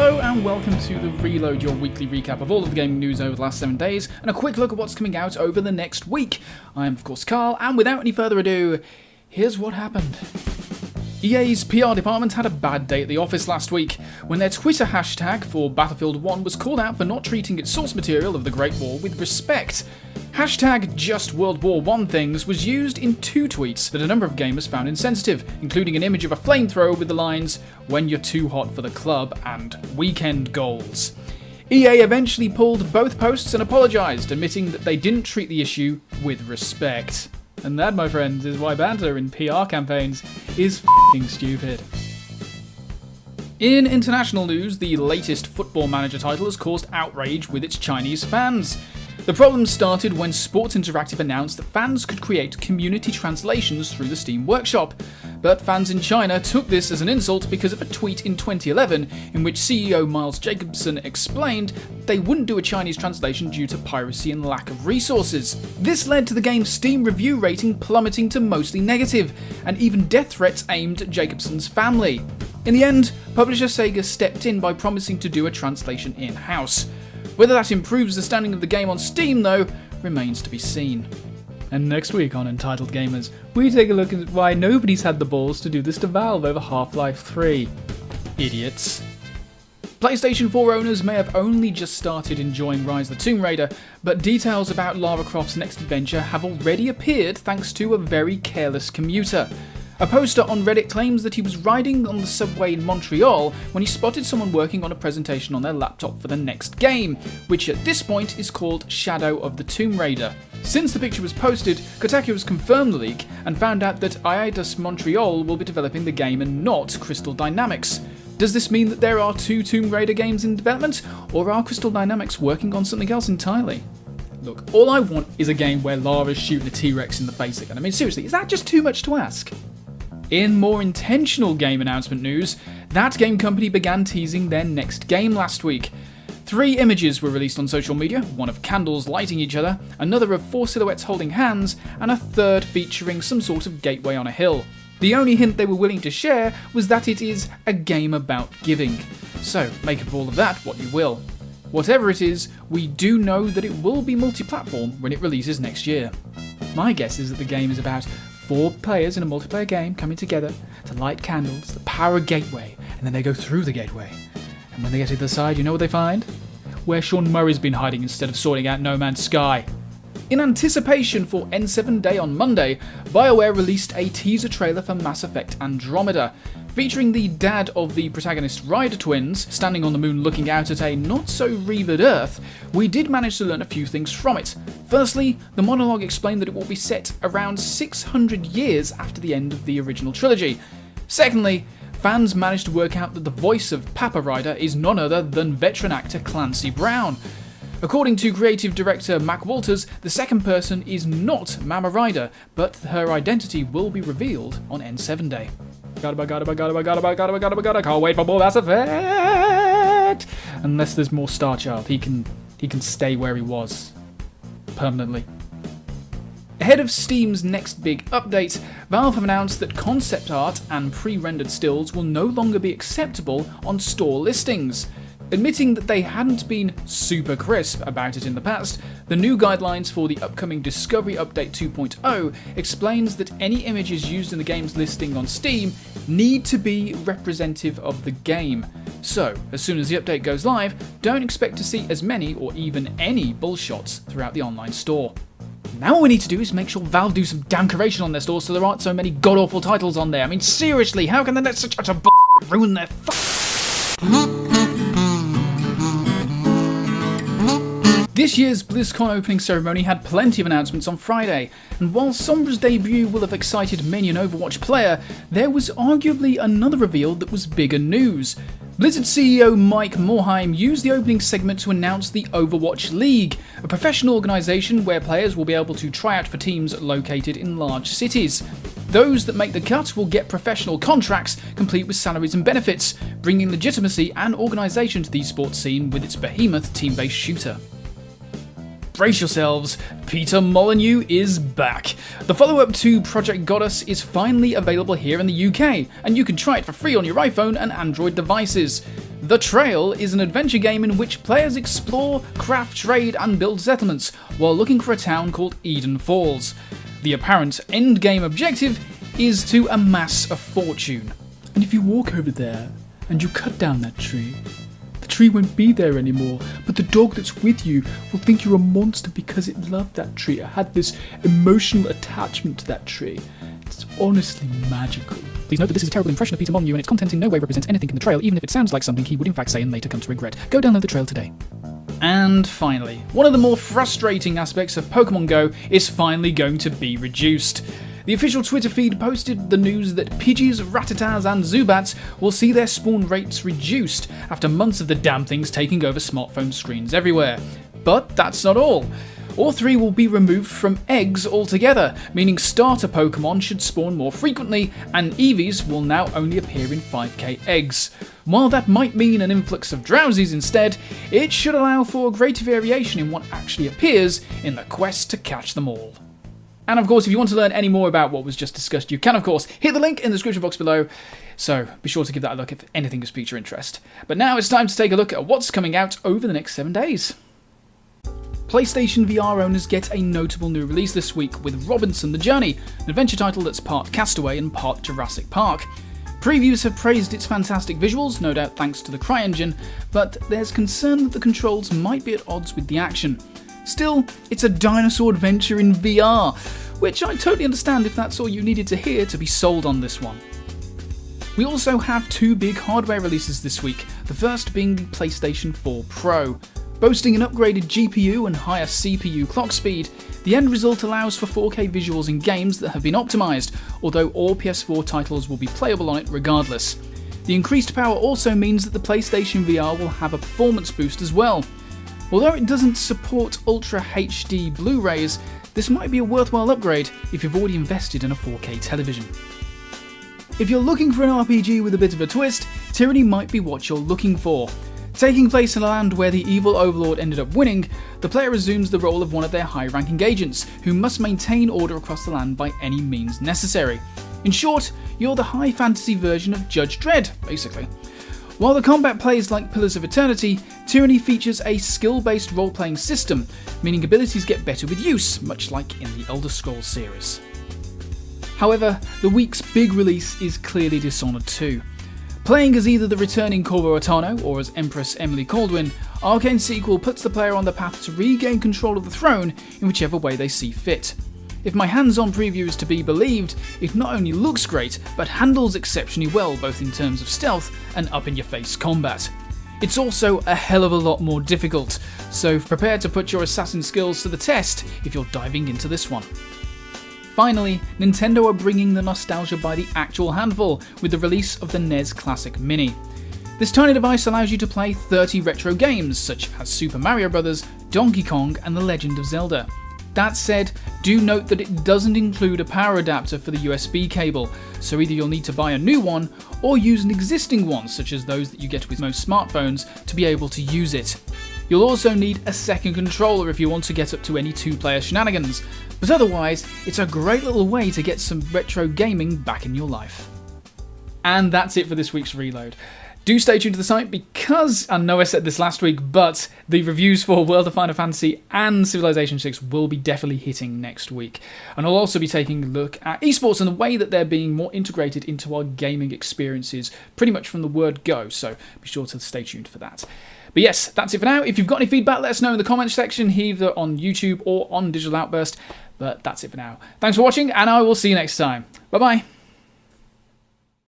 Hello and welcome to The Reload, your weekly recap of all of the gaming news over the last 7 days, and a quick look at what's coming out over the next week. I am of course Carl, and without any further ado, here's what happened. EA's PR department had a bad day at the office last week, when their Twitter hashtag for Battlefield 1 was called out for not treating its source material of the Great War with respect. Hashtag Just World War I Things was used in 2 tweets that a number of gamers found insensitive, including an image of a flamethrower with the lines, "When you're too hot for the club," and "Weekend goals." EA eventually pulled both posts and apologised, admitting that they didn't treat the issue with respect. And that, my friends, is why banter in PR campaigns is f***ing stupid. In international news, the latest Football Manager title has caused outrage with its Chinese fans. The problem started when Sports Interactive announced that fans could create community translations through the Steam Workshop. But fans in China took this as an insult because of a tweet in 2011 in which CEO Miles Jacobson explained they wouldn't do a Chinese translation due to piracy and lack of resources. This led to the game's Steam review rating plummeting to mostly negative, and even death threats aimed at Jacobson's family. In the end, publisher Sega stepped in by promising to do a translation in-house. Whether that improves the standing of the game on Steam, though, remains to be seen. And next week on Entitled Gamers, we take a look at why nobody's had the balls to do this to Valve over Half-Life 3. Idiots. PlayStation 4 owners may have only just started enjoying Rise of the Tomb Raider, but details about Lara Croft's next adventure have already appeared thanks to a very careless commuter. A poster on Reddit claims that he was riding on the subway in Montreal when he spotted someone working on a presentation on their laptop for the next game, which at this point is called Shadow of the Tomb Raider. Since the picture was posted, Kotaku has confirmed the leak and found out that Eidos Montreal will be developing the game and not Crystal Dynamics. Does this mean that there are 2 Tomb Raider games in development, or are Crystal Dynamics working on something else entirely? Look, all I want is a game where Lara's shooting a T-Rex in the face again. I mean, seriously, is that just too much to ask? In more intentional game announcement news, that game company began teasing their next game last week. 3 images were released on social media, one of candles lighting each other, another of 4 silhouettes holding hands, and a third featuring some sort of gateway on a hill. The only hint they were willing to share was that it is a game about giving. So, make of all of that what you will. Whatever it is, we do know that it will be multi-platform when it releases next year. My guess is that the game is about 4 players in a multiplayer game coming together to light candles that power a gateway, and then they go through the gateway. And when they get to the side, you know what they find? Where Sean Murray's been hiding instead of sorting out No Man's Sky. In anticipation for N7 Day on Monday, BioWare released a teaser trailer for Mass Effect Andromeda, featuring the dad of the protagonist Ryder twins standing on the moon looking out at a not-so-revered Earth. We did manage to learn a few things from it. Firstly, the monologue explained that it will be set around 600 years after the end of the original trilogy. Secondly, fans managed to work out that the voice of Papa Ryder is none other than veteran actor Clancy Brown. According to creative director Mac Walters, the second person is not Mama Ryder, but her identity will be revealed on N7 Day. Can't wait for more Mass Effect! Unless there's more Star Child, he can stay where he was. Permanently. Ahead of Steam's next big update, Valve have announced that concept art and pre-rendered stills will no longer be acceptable on store listings. Admitting that they hadn't been super crisp about it in the past, the new guidelines for the upcoming Discovery Update 2.0 explains that any images used in the game's listing on Steam need to be representative of the game. So, as soon as the update goes live, don't expect to see as many or even any bullshots throughout the online store. Now all we need to do is make sure Valve do some damn curation on their store so there aren't so many god-awful titles on there. I mean, seriously, how can they let such a ruin their This year's BlizzCon opening ceremony had plenty of announcements on Friday, and while Sombra's debut will have excited many an Overwatch player, there was arguably another reveal that was bigger news. Blizzard CEO Mike Morhaime used the opening segment to announce the Overwatch League, a professional organisation where players will be able to try out for teams located in large cities. Those that make the cut will get professional contracts, complete with salaries and benefits, bringing legitimacy and organisation to the esports scene with its behemoth team-based shooter. brace yourselves, Peter Molyneux is back. The follow-up to Project Goddess is finally available here in the UK, and you can try it for free on your iPhone and Android devices. The Trail is an adventure game in which players explore, craft, trade, and build settlements while looking for a town called Eden Falls. The apparent end-game objective is to amass a fortune. And if you walk over there and you cut down that tree, the tree won't be there anymore, but the dog that's with you will think you're a monster because it loved that tree. It had this emotional attachment to that tree. It's honestly magical. Please note that this is a terrible impression of Peter Molyneux and its content in no way represents anything in the Trail, even if it sounds like something he would in fact say and later come to regret. Go download the Trail today. And finally, one of the more frustrating aspects of Pokemon Go is finally going to be reduced. The official Twitter feed posted the news that Pidgeys, Rattatas and Zubats will see their spawn rates reduced after months of the damn things taking over smartphone screens everywhere. But that's not all. All three will be removed from eggs altogether, meaning starter Pokemon should spawn more frequently, and Eevees will now only appear in 5k eggs. While that might mean an influx of Drowsies instead, it should allow for greater variation in what actually appears in the quest to catch them all. And of course, if you want to learn any more about what was just discussed, you can of course hit the link in the description box below, so be sure to give that a look if anything has piqued your interest. But now it's time to take a look at what's coming out over the next 7 days. PlayStation VR owners get a notable new release this week with Robinson the Journey, an adventure title that's part Castaway and part Jurassic Park. Previews have praised its fantastic visuals, no doubt thanks to the CryEngine, but there's concern that the controls might be at odds with the action. Still, it's a dinosaur adventure in VR, which I totally understand if that's all you needed to hear to be sold on this one. We also have 2 big hardware releases this week, the first being the PlayStation 4 Pro. Boasting an upgraded GPU and higher CPU clock speed, the end result allows for 4K visuals in games that have been optimised, although all PS4 titles will be playable on it regardless. The increased power also means that the PlayStation VR will have a performance boost as well. Although it doesn't support Ultra HD Blu-rays, this might be a worthwhile upgrade if you've already invested in a 4K television. If you're looking for an RPG with a bit of a twist, Tyranny might be what you're looking for. Taking place in a land where the evil overlord ended up winning, the player assumes the role of one of their high-ranking agents, who must maintain order across the land by any means necessary. In short, you're the high fantasy version of Judge Dredd, basically. While the combat plays like Pillars of Eternity, Tyranny features a skill-based role-playing system, meaning abilities get better with use, much like in the Elder Scrolls series. However, the week's big release is clearly Dishonored 2. Playing as either the returning Corvo Attano or as Empress Emily Caldwin, Arcane's sequel puts the player on the path to regain control of the throne in whichever way they see fit. If my hands-on preview is to be believed, it not only looks great, but handles exceptionally well both in terms of stealth and up-in-your-face combat. It's also a hell of a lot more difficult, so prepare to put your assassin skills to the test if you're diving into this one. Finally, Nintendo are bringing the nostalgia by the actual handful with the release of the NES Classic Mini. This tiny device allows you to play 30 retro games such as Super Mario Bros., Donkey Kong and The Legend of Zelda. That said, do note that it doesn't include a power adapter for the USB cable, so either you'll need to buy a new one or use an existing one such as those that you get with most smartphones to be able to use it. You'll also need a second controller if you want to get up to any 2-player shenanigans, but otherwise it's a great little way to get some retro gaming back in your life. And that's it for this week's Reload. Do stay tuned to the site because, I know I said this last week, but the reviews for World of Final Fantasy and Civilization 6 will be definitely hitting next week. And I'll also be taking a look at esports and the way that they're being more integrated into our gaming experiences, pretty much from the word go, so be sure to stay tuned for that. But yes, that's it for now. If you've got any feedback, let us know in the comments section, either on YouTube or on Digital Outburst. But that's it for now. Thanks for watching, and I will see you next time. Bye-bye.